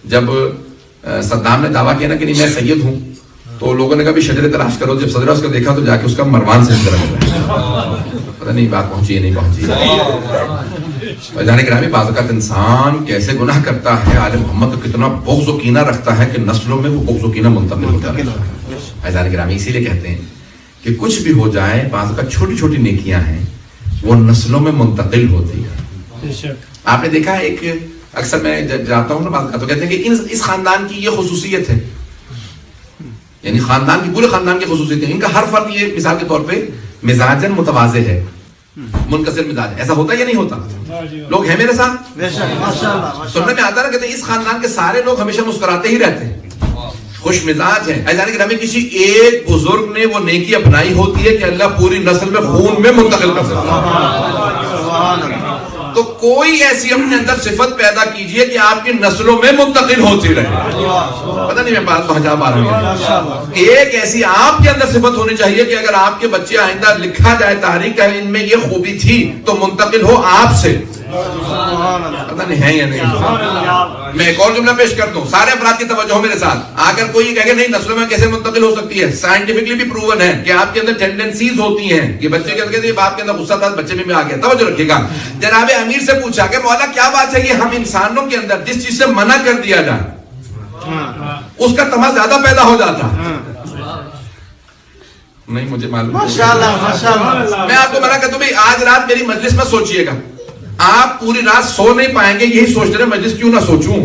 جب صدام نے دعویٰ کیا نا کہ نہیں میں سید ہوں تو لوگوں نے کہا بھی شجرے تلاش کرو. جب صدرہ اس کو دیکھا تو جا کے اس کا مروان سے ذکر ہوا. پتہ نہیں بات پہنچی ہے نہیں پہنچی. جانے گرامی بعض اوقات انسان کیسے گناہ کرتا ہے, آل محمد تو کتنا بغض و کینہ رکھتا ہے کہ نسلوں میں وہ بغض و کینہ منتقل ہوتا ہے. جانے گرامی اسی لیے کہتے ہیں کہ کچھ بھی ہو جائے بعض اوقات چھوٹی چھوٹی نیکیاں ہیں وہ نسلوں میں منتقل ہوتی ہے. آپ نے دیکھا ہے ایک اکثر میں جاتا ہوں نا بعض تو کہتے ہیں کہ اس خاندان کی یہ خصوصیت ہے, یعنی خاندان کی پورے خاندان کی خصوصیت ہے. ان کا ہر فرد یہ مثال کے طور پہ مزاجن متوازے ہے, منکسر مزاج. ایسا ہوتا یا نہیں ہوتا؟ لوگ ہیں میرے ساتھ سننے میں آتا نا کہتے ہیں اس خاندان کے سارے لوگ ہمیشہ مسکراتے ہی رہتے ہیں, خوش مزاج ہیں. ایسا کہ ہمیں کسی ایک بزرگ نے وہ نیکی اپنائی ہوتی ہے کہ اللہ پوری نسل میں خون میں منتقل کر سکتا ہے. تو کوئی ایسی اپنے اندر صفت پیدا کیجئے کہ آپ کی نسلوں میں منتقل ہوتی رہے. پتہ نہیں میں بات پہنچا پا رہا ہوں. ایک ایسی آپ کے اندر صفت ہونی چاہیے کہ اگر آپ کے بچے آئندہ لکھا جائے تاریخ ہے ان میں یہ خوبی تھی تو منتقل ہو آپ سے. پتہ نہیں ہے یا نہیں. میں ایک اور جملہ پیش کرتا ہوں, سارے افراد کی توجہ میرے ساتھ. اگر کوئی کہے کہ نہیں نسلوں میں کیسے منتقل ہو سکتی ہے, سائنٹیفکلی بھی پروون ہے کہ آپ کے اندر ٹینڈنسیز ہوتی ہیں. یہ بچے کہتے ہیں باپ کے اندر غصہ تھا بچے میں آ گیا. توجہ رکھیے گا. جناب امیر سے پوچھا کہ مولا کیا بات ہے یہ ہم انسانوں کے اندر جس چیز سے منع کر دیا جائے اس کا تمہ زیادہ پیدا ہو جاتا. نہیں مجھے معلوم, میں آپ کو منع کرتا ہوں بھائی آج رات میری مجلس میں سوچئے گا. آپ پوری رات سو نہیں پائیں گے یہی سوچتے رہے مجلس کیوں نہ سوچوں.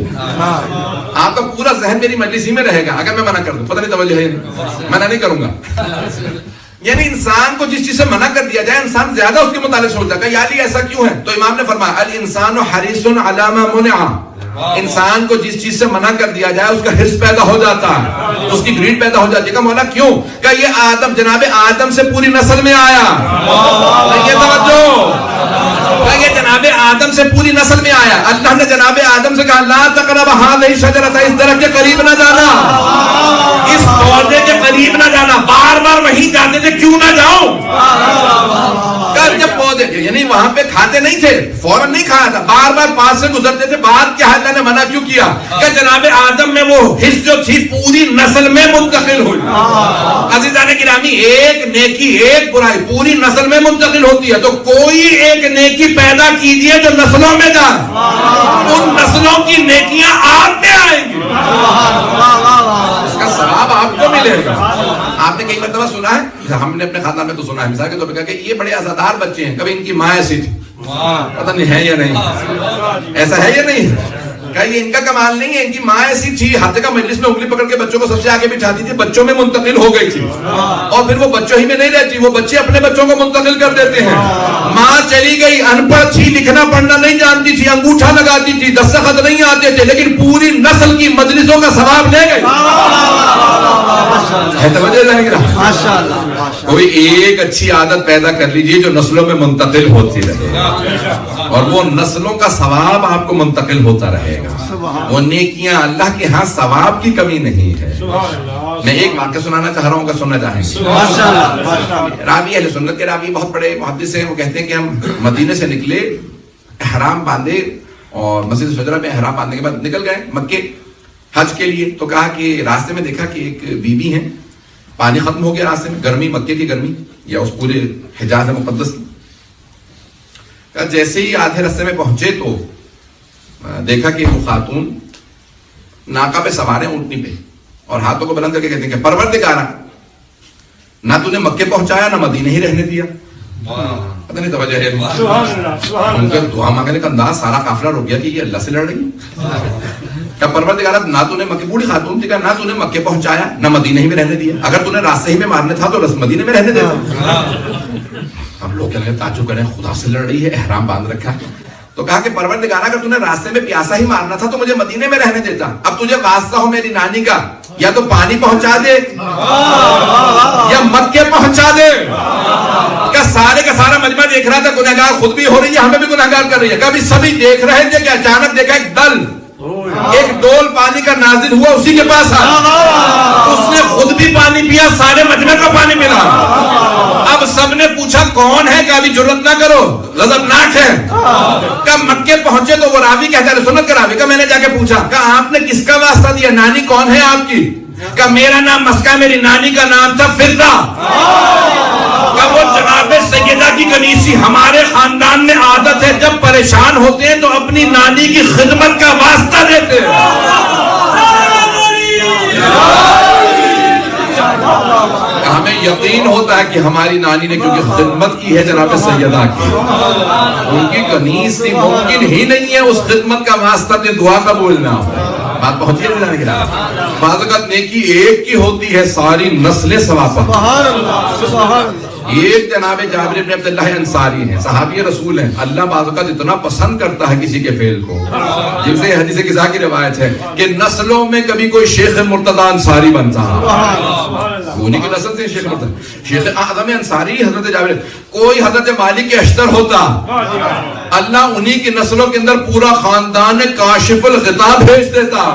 آپ کا پورا ذہن میری مجلس ہی میں رہے گا اگر میں منع کر دوں. پتہ نہیں توجہ ہے, منع نہیں کروں گا. یعنی انسان کو جس چیز سے منع کر دیا جائے انسان زیادہ اس کے متعلق سوچتا ہے. یا علی ایسا کیوں ہے؟ تو امام نے فرمایا الانسان حریص علی ما منع. انسان کو جس چیز سے منع کر دیا جائے اس کا حرص پیدا ہو جاتا ہے, اس کی گریڈ پیدا ہو جاتی ہے. کہ مولا کیوں؟ کہ یہ آدم جناب آدم سے پوری نسل میں آیا. یہ توجہ, کہ یہ جناب آدم سے پوری نسل میں آیا. اللہ نے جناب آدم سے کہا لا تقرب هذه الشجرة, اس درخت کے قریب نہ جانا, اس پودے کے قریب نہ جانا. بار بار وہیں جاتے تھے, کیوں نہ جاؤ؟ جب پودے یعنی وہاں پہ کھاتے نہیں تھے, فوراً نہیں کھایا تھا, بار بار پاس سے گزرتے تھے. بات کیا اللہ نے منع کیوں کیا؟ کہ جناب آدم میں وہ حص جو تھی پوری نسل میں منتقل ہوئی. عزیزان گرامی ایک نیکی ایک برائی پوری نسل میں منتقل ہوتی ہے. تو کوئی ایک نیکی پیدا کیجئے جو نسلوں میں جائے, ان نسلوں کی نیکیاں آپ میں آئیں گی, اس کا ثواب آپ کو ملے گا. آپ نے کئی مرتبہ سنا ہے, ہم نے اپنے خاندان میں تو سنا ہے مثال کے طور پہ کہا کہ یہ بڑے عزادار بچے ہیں, کبھی ان کی ماں ایسی تھی. پتہ نہیں ہے یا نہیں, ایسا ہے یا نہیں؟ کہ یہ ان کا کمال نہیں ہے, ان کی ماں ایسی تھی حتیٰ کہ مجلس میں انگلی پکڑ کے بچوں کو سب سے آگے بٹھاتی تھی, بچوں میں منتقل ہو گئی تھی. اور پھر وہ بچوں ہی میں نہیں رہتی, وہ بچے اپنے بچوں کو منتقل کر دیتے ہیں. ماں چلی گئی, ان پڑھ تھی, لکھنا پڑھنا نہیں جانتی تھی, انگوٹھا لگاتی تھی, دستخط نہیں آتے تھے, لیکن پوری نسل کی مجلسوں کا ثواب لے گئی. کوئی ایک اچھی عادت پیدا کر لیجئے جو نسلوں میں منتقل ہوتی رہے, اور وہ نسلوں کا ثواب آپ کو منتقل ہوتا رہے گا. وہ نیکیاں اللہ کے ہاں ثواب کی کمی نہیں ہے. میں ایک واقعہ سنانا چاہ رہا ہوں, اگر سننا چاہیں گے. راوی اہل سنت کے راوی بہت بڑے محدث ہیں, وہ کہتے ہیں کہ ہم مدینے سے نکلے, احرام باندھے, اور مسجد شجرہ میں احرام باندھنے کے بعد نکل گئے مکے حج کے لیے. تو کہا کہ راستے میں دیکھا کہ ایک بی بی ہیں, پانی ختم ہو گیا راستے میں, گرمی مکے کی گرمی یا اس پورے حجاز مقدس کی. جیسے ہی آدھے راستے میں پہنچے تو دیکھا کہ وہ خاتون ناقہ پہ سوار ہیں, اونٹنی پہ, اور ہاتھوں کو بلند کر کے کہتے ہیں کہ پروردگارا, نہ تو نے مکے پہنچایا نہ مدینے ہی رہنے دیا. پتہ نہیں توجہ ہے, ان کا دعا مانگنے کا انداز سارا قافلہ رک گیا کہ یہ اللہ سے لڑ رہی ہے. کہ پروردگارا نہ تو نے مکے, بوڑھی خاتون تھی, کہ نہ تو نے مکے پہنچایا نہ مدینے ہی میں رہنے دیا, اگر تو نے راستے ہی میں مارنے تھا تو مدینے میں رہنے دیتا. اب لوگ کہنے لگے تعجب کریں, خدا سے لڑ رہی ہے, احرام باندھ رکھا ہے. تو کہا کہ پروردگارا اگر تو نے راستے میں پیاسا ہی مارنا تھا تو مجھے مدینے میں رہنے دیتا. اب تجھے واسطہ ہو میری نانی کا, یا تو پانی پہنچا دے یا مکے پہنچا دے. کیا سارے کا سارا مجمع دیکھ رہا تھا, گنہگار خود بھی ہو رہی ہے, ہمیں بھی گنہگار کر رہی ہے. کبھی سبھی دیکھ رہے تھے کہ اچانک دیکھا ایک دل ایک ڈول پانی کا نازل ہوا اسی کے پاس اس نے خود بھی پانی پیا, سارے مجمع کا پانی پلا. اب سب نے پوچھا کون ہے, کہ ابھی جرات نہ کرو, غضبناک ہے. کب مکے پہنچے تو وہ راوی کہتا ہے, سنت کا راوی کا, میں نے جا کے پوچھا کہ آپ نے کس کا واسطہ دیا, نانی کون ہے آپ کی؟ کہ میرا نام مسکا, میری نانی کا نام تھا فردا. کہ وہ جناب سیدہ کی کنیسی, ہمارے خاندان میں عادت ہے جب پریشان ہوتے ہیں تو اپنی نانی کی خدمت کا واسطہ دیتے ہیں. ہمیں یقین ہوتا ہے کہ ہماری نانی نے کیونکہ خدمت کی ہے جناب سیدہ کی, ان کی کنیز تھی, ممکن ہی نہیں ہے اس خدمت کا واسطہ دے دعا قبول نہ ہو. بات پہنچی ہے جانے کے بعد بعض اوقات نیکی ایک کی ہوتی ہے, ساری نسلیں ثواب پاتی. ایک جناب جابر بن عبداللہ انصاری ہیں, صحابی رسول ہیں. اللہ بعض اوقات اتنا پسند کرتا ہے کسی کے فعل کو, جن سے حدیث قضا کی روایت ہے کہ نسلوں میں کبھی کوئی شیخ مرتضی انصاری بنتا, انہی کی نسل سے شیخ مرتضی, شیخ اعظم انصاری حضرت جابر. کوئی حضرت مالک اشتر ہوتا, اللہ انہی کی نسلوں کے اندر پورا خاندان کاشف الغطا بھیج دیتا.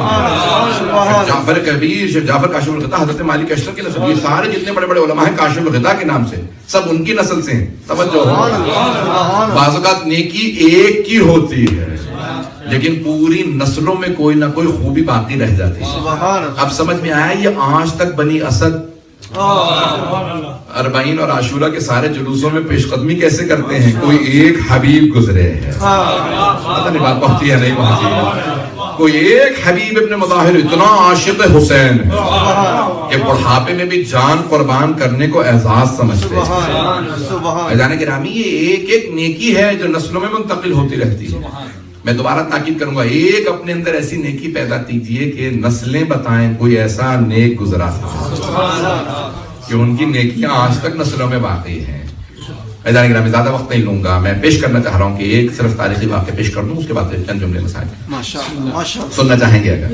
جعفر کبیر, شیخ جعفر کاشف الغطا, حضرت مالک اشتر کی نسل. یہ سارے جتنے بڑے بڑے علماء ہیں کاشف الغطا کے نام سے, سب ان کی نسل سے ہیں. توجہ, بعض اوقات نیکی ایک کی ہوتی ہے لیکن پوری نسلوں میں کوئی نہ کوئی خوبی باقی رہ جاتی ہے. اب سمجھ میں آیا یہ آج تک بنی اسد اربعین اور عاشورہ کے سارے جلوسوں میں پیش قدمی کیسے کرتے ہیں؟ کوئی ایک حبیب گزرے ہیں. پتہ نہیں بات پہنچی ہے نہیں پہنچی. کوئی ایک حبیب ابن مظاہر اتنا عاشق حسین کہ بڑھاپے میں بھی جان قربان کرنے کو اعزاز سمجھتے ہیں. جانے گرامی یہ ایک ایک نیکی ہے جو نسلوں میں منتقل ہوتی رہتی ہے. میں دوبارہ تاکید کروں گا, ایک اپنے اندر ایسی نیکی پیدا کیجئے کہ نسلیں بتائیں کوئی ایسا نیک گزرا تھا, کہ ان کی نیکیاں آج تک نسلوں میں باقی ہیں. میں جانے گرامی زیادہ وقت نہیں لوں گا, میں پیش کرنا چاہ رہا ہوں کہ ایک صرف تاریخی واقعہ پیش کر دوں, اس کے بعد چند جملے مسائل سننا چاہیں گے اگر.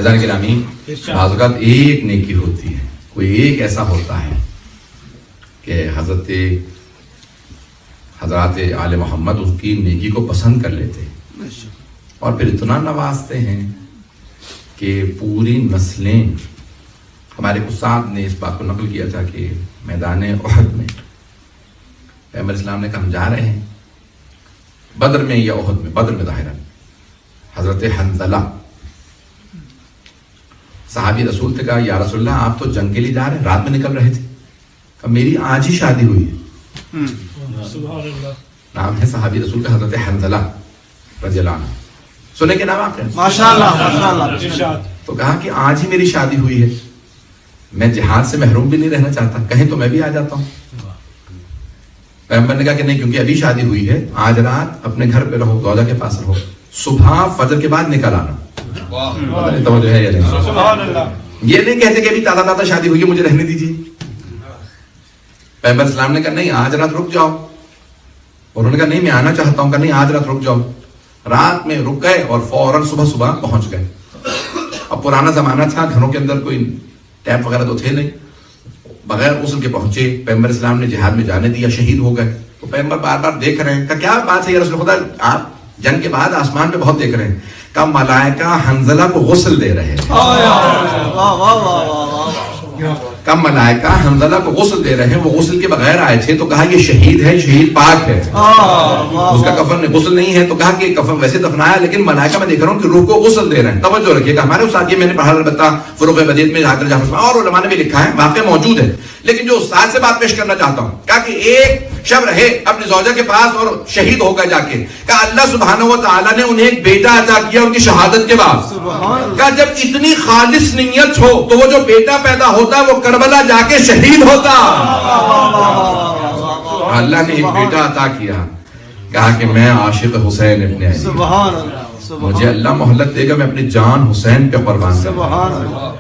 جانے گرامی بعض اوقات ایک نیکی ہوتی ہے, کوئی ایک ایسا ہوتا ہے کہ حضرات آل محمد اس کی نیکی کو پسند کر لیتے اور پھر اتنا نوازتے ہیں کہ پوری نسلیں. ہمارے استاد نے اس بات کو نقل کیا تھا کہ میدان احد میں پیغمبر اسلام نے کہا ہم جا رہے ہیں, بدر میں یا احد میں, بدر میں ظاہرا حضرت حنظلہ صحابی رسول سے کہا یا رسول اللہ آپ تو جنگ کے لیے جا رہے ہیں, رات میں نکل رہے تھے. کہا میری آج ہی شادی ہوئی ہے. نام ہے صحابی رسول کا حضرت حنظلہ رضی اللہ عنہ, سنے کے نام آپ نے ماشاءاللہ. تو کہا کہ آج ہی میری شادی ہوئی ہے, میں جہاد سے محروم بھی نہیں رہنا چاہتا, کہیں تو میں بھی آ جاتا ہوں. پیغمبر نے کہا کہ نہیں, کیونکہ ابھی شادی ہوئی ہے, آج رات اپنے گھر پہ رہو, زوجہ کے پاس رہو, صبح فجر کے بعد نکل آنا. توجہ ہے یا نہیں؟ یہ نہیں کہتے کہ ابھی تازہ تازہ شادی ہوئی ہے مجھے رہنے دیجیے. پیغمبر اسلام نے کہا نہیں آج رات رک جاؤ, اور انہوں نے کہا نہیں میں آنا چاہتا ہوں. کہا نہیں آج رات رک جاؤ. رات میں رک گئے اور فوراً صبح پہنچ گئے. اب پرانا زمانہ تھا, گھروں کے اندر کوئی ٹیپ وغیرہ تو تھے نہیں, بغیر غسل کے پہنچے. پیغمبر اسلام نے جہاد میں جانے دیا, شہید ہو گئے. تو پیغمبر بار بار دیکھ رہے ہیں, کیا بات ہے یا رسول خدا, آپ جنگ کے بعد آسمان پہ بہت دیکھ رہے ہیں. کہا ملائکہ حنظلہ کو غسل دے رہے ہیں. کم ملائکہ حنظلہ کو غسل دے رہے ہیں, وہ غسل کے بغیر آئے تھے. تو کہا یہ شہید ہے, شہید پاک ہے, اس کا کفن غسل نہیں ہے. تو کہا کہ کفن ویسے دفنایا, لیکن ملائکہ میں دیکھ رہا ہوں کہ روح کو غسل دے رہے ہیں. توجہ رکھیے گا, ہمارے استاد یہ میں نے پڑھا البتہ فروغ بدیعت میں حضرت جعفر اور علماء نے بھی لکھا ہے, واقعہ موجود ہے. لیکن جو استاد سے بات پیش کرنا چاہتا ہوں, کہا کہ ایک شب رہے اپنی زوجہ کے پاس اور شہید ہو گئے جا کے. کہا اللہ سبحانہ و تعالیٰ نے انہیں ایک بیٹا عطا کیا ان کی شہادت کے بعد. کہا جب اتنی خالص نیت ہو تو وہ جو بیٹا پیدا ہوتا ہے وہ کربلا جا کے شہید ہوتا. اللہ نے ایک بیٹا عطا کیا, کہا کہ میں عاشق حسین ابن علی, مجھے اللہ مہلت دے گا, میں اپنی جان حسین پہ قربان کروں.